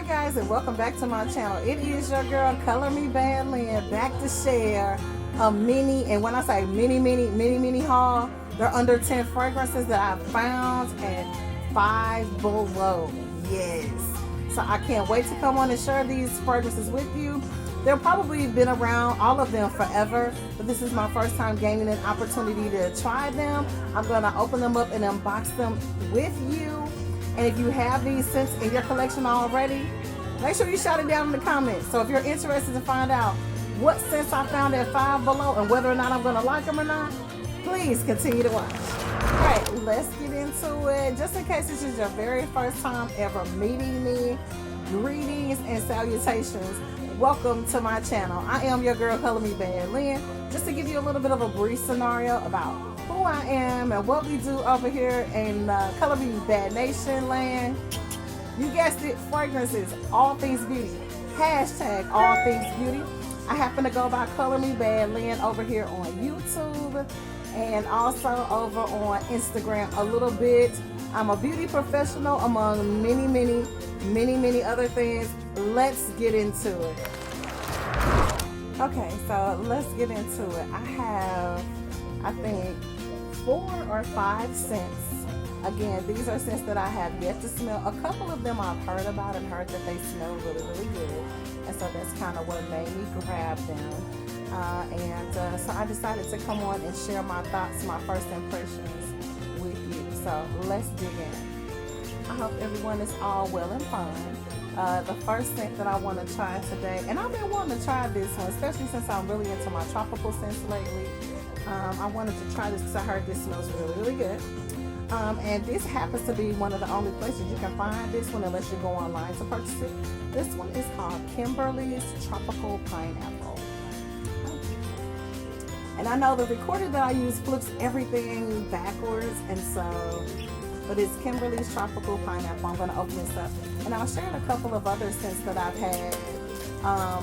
Hi guys, and welcome back to my channel. It is your girl Color Me Bad Lynn, back to share a mini, and when I say mini haul, they're under 10 fragrances that I found at Five Below. Yes, so I can't wait to come on and share these fragrances with you. They've probably been around, all of them, forever, but this is my first time gaining an opportunity to try them. I'm going to open them up and unbox them with you. And if you have these scents in your collection already, make sure you shout it down in the comments. So if you're interested to find out what scents I found at Five Below and whether or not I'm going to like them or not, please continue to watch. Alright, let's get into it. Just in case this is your very first time ever meeting me, greetings and salutations. Welcome to my channel. I am your girl Color Me Bad Lynn. Just to give you a little bit of a brief scenario about who I am and what we do over here in Color Me Bad Nation land. You guessed it, fragrances, all things beauty. Hashtag all things beauty. I happen to go by Color Me Bad Lynn over here on YouTube and also over on Instagram a little bit. I'm a beauty professional among many other things. Let's get into it. Okay, so let's get into it. I have, I think, 4 or 5 scents. Again, these are scents that I have yet to smell. A couple of them I've heard about and heard that they smell really good. And so that's kind of what made me grab them. So I decided to come on and share my thoughts, my first impressions with you. So let's dig in. I hope everyone is all well and fine. The first scent that I want to try today, and I've been wanting to try this one, especially since I'm really into my tropical scents lately. I wanted to try this because I heard this smells really good. And this happens to be one of the only places you can find this one unless you go online to purchase it. This one is called Kimberly's Tropical Pineapple. And I know the recorder that I use flips everything backwards, and so, but it's Kimberly's Tropical Pineapple. I'm going to open this up and I'll share a couple of other scents that I've had,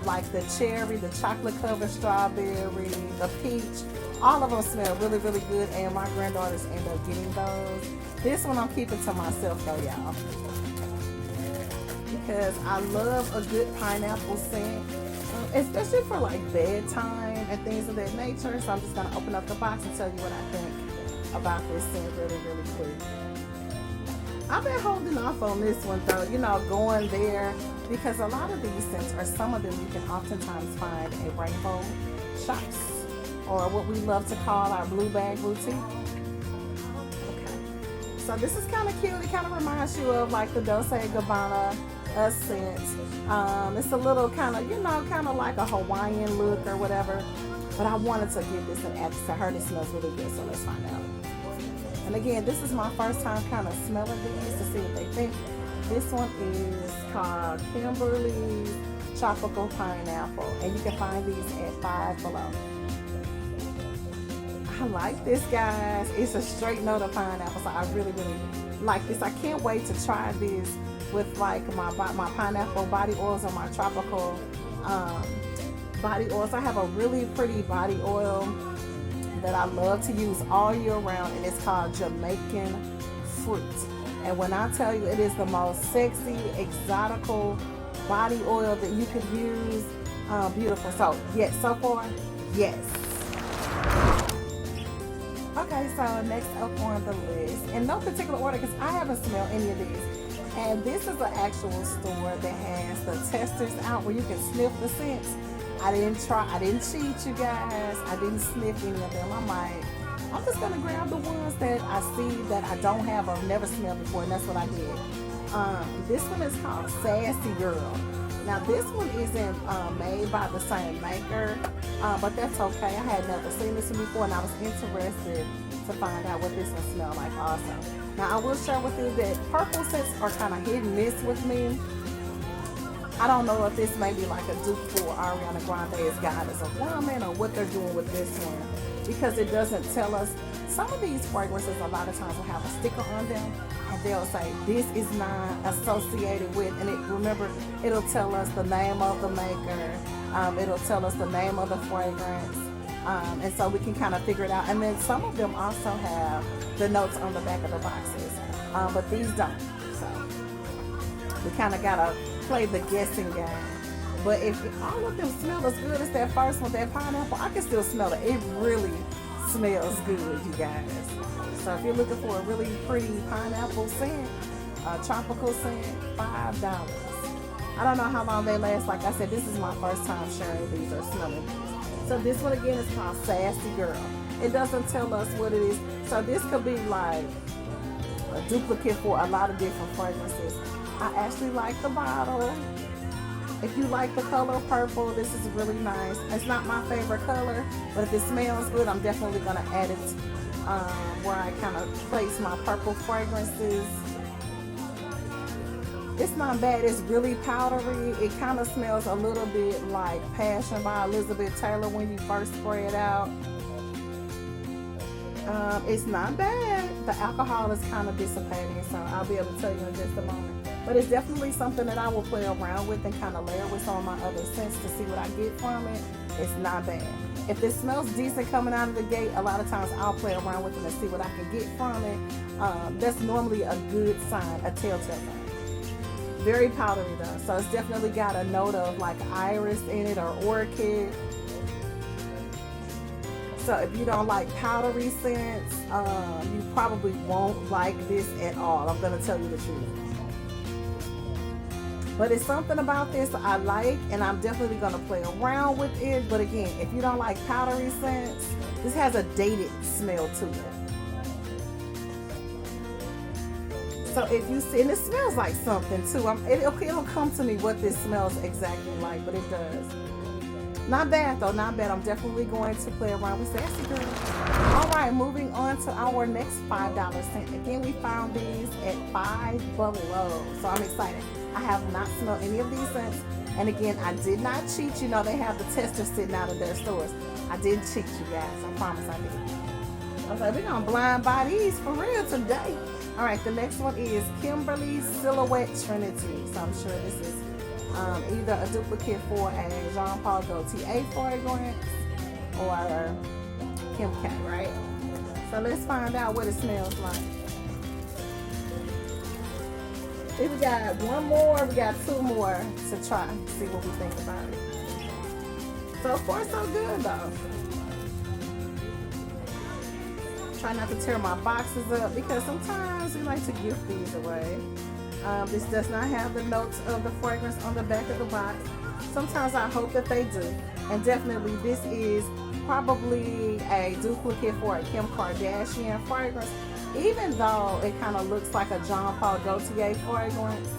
like the cherry, the chocolate covered strawberry, the peach. All of them smell really good, and my granddaughters end up getting those. This one I'm keeping to myself though, y'all, because I love a good pineapple scent, especially for like bedtime and things of that nature. So I'm just going to open up the box and tell you what I think about this scent really quick. I've been holding off on this one though, you know, going there, because a lot of these scents, or some of them, you can oftentimes find at rainbow shops, or what we love to call our blue bag boutique. Okay, so this is kind of cute. It kind of reminds you of like the Dolce & Gabbana scent. It's a little kind of, you know, kind of like a Hawaiian look or whatever, but I wanted to give this an accent. I heard it smells really good, so let's find out. And again, this is my first time kind of smelling these to see what they think. This one is called Kimberly's Tropical Pineapple, and you can find these at Five Below. I like this, guys. It's a straight note of pineapple, so I really like this. I can't wait to try this with like my pineapple body oils or my tropical body oils. I have a really pretty body oil that I love to use all year round, and it's called Jamaican Fruit. And when I tell you, it is the most sexy, exotical body oil that you could use. Beautiful. So yes, so far, yes. Okay, so next up on the list, in no particular order, because I haven't smelled any of these, and this is an actual store that has the testers out where you can sniff the scents. I didn't cheat, you guys. I didn't sniff any of them. I'm just gonna grab the ones that I see that I don't have or never smelled before, and that's what I did. This one is called Sassy Girl. Now this one isn't made by the same maker, but that's okay. I had never seen this one before, and I was interested to find out what this one smelled like also. Now I will share with you that purple scents are kind of hit and miss with me. I don't know if this may be like a dupe for Ariana Grande's God as a Woman, or what they're doing with this one, because it doesn't tell us. Some of these fragrances a lot of times will have a sticker on them, and they'll say this is not associated with, and remember, it'll tell us the name of the maker, it'll tell us the name of the fragrance, and so we can kind of figure it out. And then some of them also have the notes on the back of the boxes, but these don't. So we kind of gotta play the guessing game. But if all of them smell as good as that first one, that pineapple, I can still smell it. It really smells good, you guys. So if you're looking for a really pretty pineapple scent, tropical scent, $5. I don't know how long they last. Like I said, this is my first time sharing these or smelling these. So this one again is called Sassy Girl. It doesn't tell us what it is. So this could be like a duplicate for a lot of different fragrances. I actually like the bottle. If you like the color purple, this is really nice. It's not my favorite color, but if it smells good, I'm definitely going to add it where I kind of place my purple fragrances. It's not bad. It's really powdery. It kind of smells a little bit like Passion by Elizabeth Taylor when you first spray it out. It's not bad. The alcohol is kind of dissipating, so I'll be able to tell you in just a moment. But it's definitely something that I will play around with and kind of layer with some of my other scents to see what I get from it. It's not bad. If it smells decent coming out of the gate, a lot of times I'll play around with it and see what I can get from it. That's normally a good sign, a telltale sign. Very powdery though, so it's definitely got a note of like iris in it or orchid. So if you don't like powdery scents, you probably won't like this at all. I'm gonna tell you the truth. But it's something about this I like, and I'm definitely gonna play around with it. But again, if you don't like powdery scents, this has a dated smell to it. So if you see, and it smells like something too. It'll come to me what this smells exactly like, but it does. Not bad though, not bad. I'm definitely going to play around with Sassy Girl. All right, moving on to our next $5 scent. Again, we found these at Five Below, so I'm excited. I have not smelled any of these scents, and again, I did not cheat. You know, they have the testers sitting out of their stores. I didn't cheat, you guys. I promise I did. I was like, we're gonna blind buy these for real today. All right, the next one is Kimberly Silhouette Trinity. So I'm sure this is either a duplicate for a Jean Paul Gaultier fragrance or Kim K, right? So let's find out what it smells like. Then we got one more, we got two more to try, see what we think about it. So far, so good though. Try not to tear my boxes up because sometimes we like to gift these away. This does not have the notes of the fragrance on the back of the box. Sometimes I hope that they do. And definitely this is probably a duplicate for a Kim Kardashian fragrance. Even though it kind of looks like a Jean Paul Gaultier fragrance,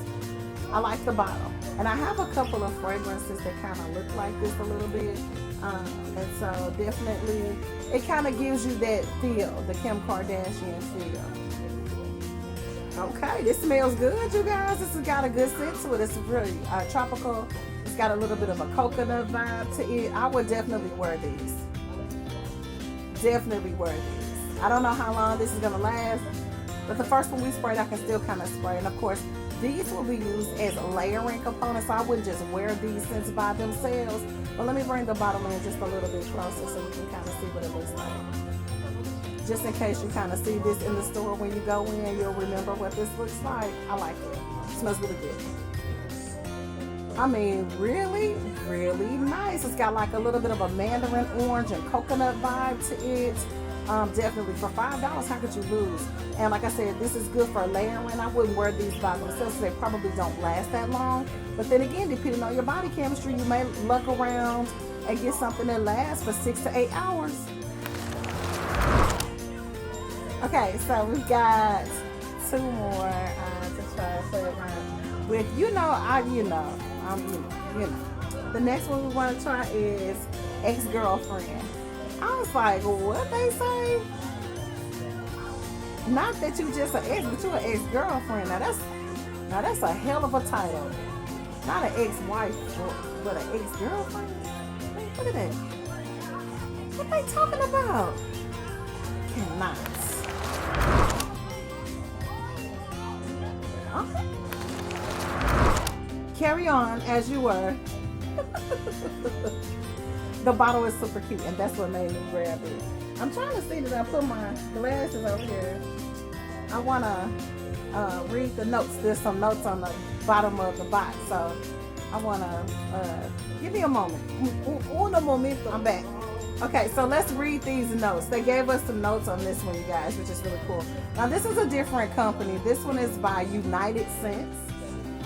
I like the bottle. And I have a couple of fragrances that kind of look like this a little bit. And so definitely, it kind of gives you that feel, the Kim Kardashian feel. Okay, this smells good, you guys. This has got a good scent to it. It's really tropical. It's got a little bit of a coconut vibe to it. I would definitely wear these. Definitely wear these. I don't know how long this is going to last, but the first one we sprayed, I can still kind of spray. And of course, these will be used as layering components, so I wouldn't just wear these scents by themselves. But let me bring the bottle in just a little bit closer so you can kind of see what it looks like. Just in case you kind of see this in the store when you go in, you'll remember what this looks like. I like it. It smells really good. I mean, really, really nice. It's got like a little bit of a mandarin orange and coconut vibe to it. Definitely for $5, how could you lose? And like I said, this is good for layering. I wouldn't wear these by themselves, so they probably don't last that long. But then again, depending on your body chemistry, you may luck around and get something that lasts for 6 to 8 hours. Okay, so we've got two more to try to play around with. You know. The next one we want to try is Ex-Girlfriend. I was like, what they say? Not that you just an ex, but you an ex-girlfriend. Now that's a hell of a title. Not an ex-wife, but an ex-girlfriend. Look at that. What they talking about? Cannot. Okay. Carry on as you were. The bottle is super cute, and that's what made me grab it. I'm trying to see that I put my glasses over here. I wanna read the notes. There's some notes on the bottom of the box, so I want to give me a moment. Uno momento. I'm back. Okay, so let's read these notes. They gave us some notes on this one, you guys, which is really cool. Now, this is a different company. This one is by United Scents.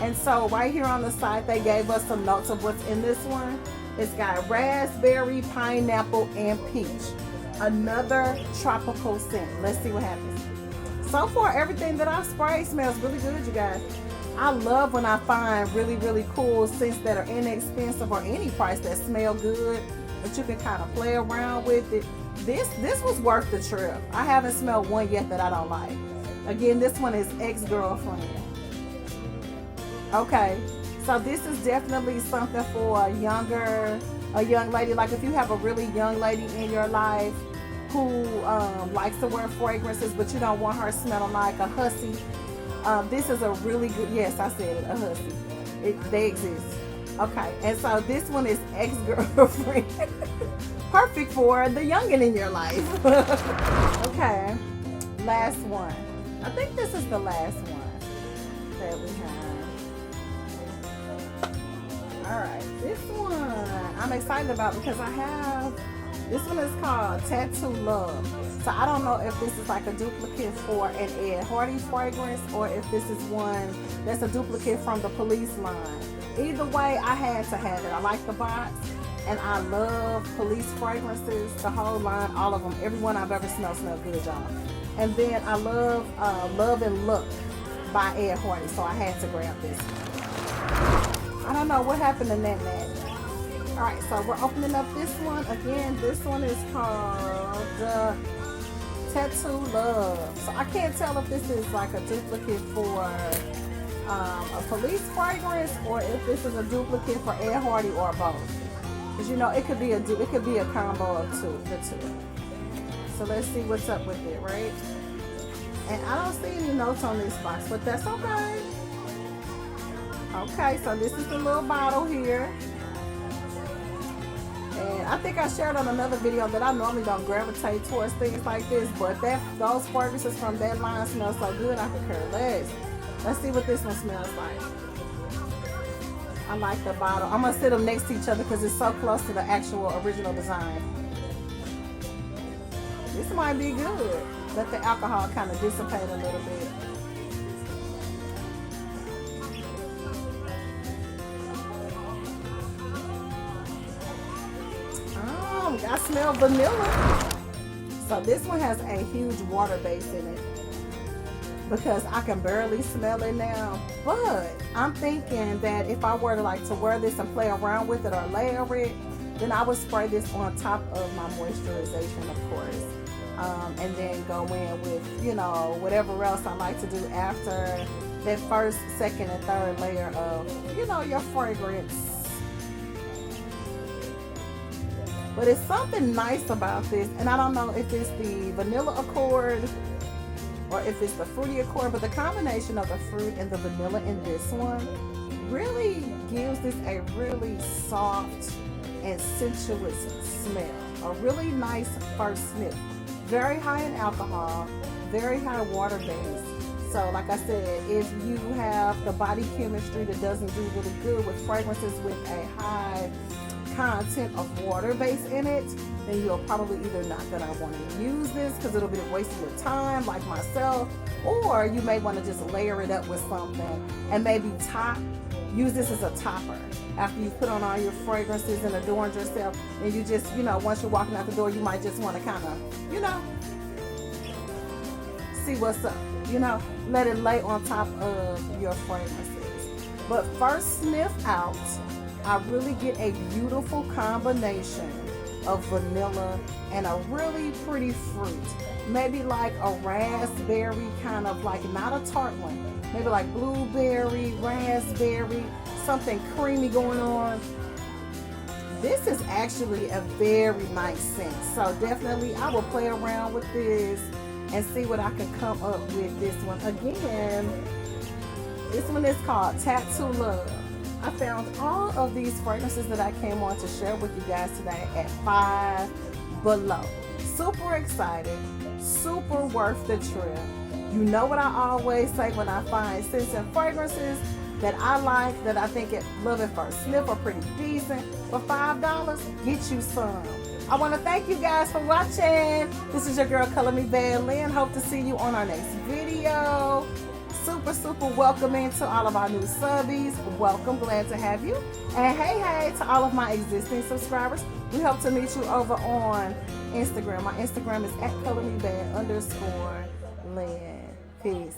And so right here on the side, they gave us some notes of what's in this one. It's got raspberry, pineapple, and peach. Another tropical scent. Let's see what happens. So far, everything that I've sprayed smells really good, you guys. I love when I find really, really cool scents that are inexpensive or any price that smell good, but you can kind of play around with it. This was worth the trip. I haven't smelled one yet that I don't like. Again, this one is Ex-Girlfriend. Okay, so this is definitely something for a young lady. Like if you have a really young lady in your life who likes to wear fragrances, but you don't want her smelling like a hussy. This is a really good, yes, I said it, a hussy. They exist. Okay, and so this one is Ex-Girlfriend. Perfect for the youngin' in your life. Okay, last one. I think this is the last one that we have. Alright, this one I'm excited about because this one is called Tattoo Love. So I don't know if this is like a duplicate for an Ed Hardy fragrance or if this is one that's a duplicate from the Police line. Either way, I had to have it. I like the box and I love Police fragrances, the whole line, all of them. Everyone I've ever smelled good, y'all. And then I love Love and Look by Ed Hardy, so I had to grab this one. I don't know what happened in that match. Alright, so we're opening up this one. Again, this one is called Tattoo Love. So I can't tell if this is like a duplicate for a Police fragrance or if this is a duplicate for Ed Hardy or both. Because you know it could be a combo of the two. So let's see what's up with it, right? And I don't see any notes on this box, but that's okay. Okay, so this is the little bottle here. And I think I shared on another video that I normally don't gravitate towards things like this, but those fragrances from that line smell so good I could care less. Let's see what this one smells like. I like the bottle. I'm going to sit them next to each other because it's so close to the actual original design. This might be good. Let the alcohol kind of dissipate a little bit. I smell vanilla. So this one has a huge water base in it because I can barely smell it now. But I'm thinking that if I were to wear this and play around with it or layer it, then I would spray this on top of my moisturization, of course. And then go in with, you know, whatever else I like to do after that first, second, and third layer of, you know, your fragrance. But it's something nice about this, and I don't know if it's the vanilla accord or if it's the fruity accord, but the combination of the fruit and the vanilla in this one really gives this a really soft and sensuous smell. A really nice first sniff. Very high in alcohol, very high water base. So like I said, if you have the body chemistry that doesn't do really good with fragrances with a high content of water base in it, then you're probably either not gonna want to use this because it'll be a waste of your time, like myself, or you may want to just layer it up with something and maybe use this as a topper after you put on all your fragrances and adorned yourself, and you just, you know, once you're walking out the door, you might just want to kind of, you know, see what's up, you know, let it lay on top of your fragrances. But first sniff out, I really get a beautiful combination of vanilla and a really pretty fruit. Maybe like a raspberry, kind of like, not a tart one, maybe like blueberry, raspberry, something creamy going on. This is actually a very nice scent. So definitely I will play around with this and see what I can come up with this one. Again, this one is called Tattoo Love. I found all of these fragrances that I came on to share with you guys today at $5 below. Super excited, super worth the trip. You know what I always say when I find scents and fragrances that I like, that I think it love at first sniff are pretty decent. For $5, get you some. I want to thank you guys for watching. This is your girl Color Me Bad Lynn. Hope to see you on our next video. Super, super welcoming to all of our new subbies. Welcome, glad to have you. And hey, to all of my existing subscribers. We hope to meet you over on Instagram. My Instagram is @colormebad_Lynn. Peace.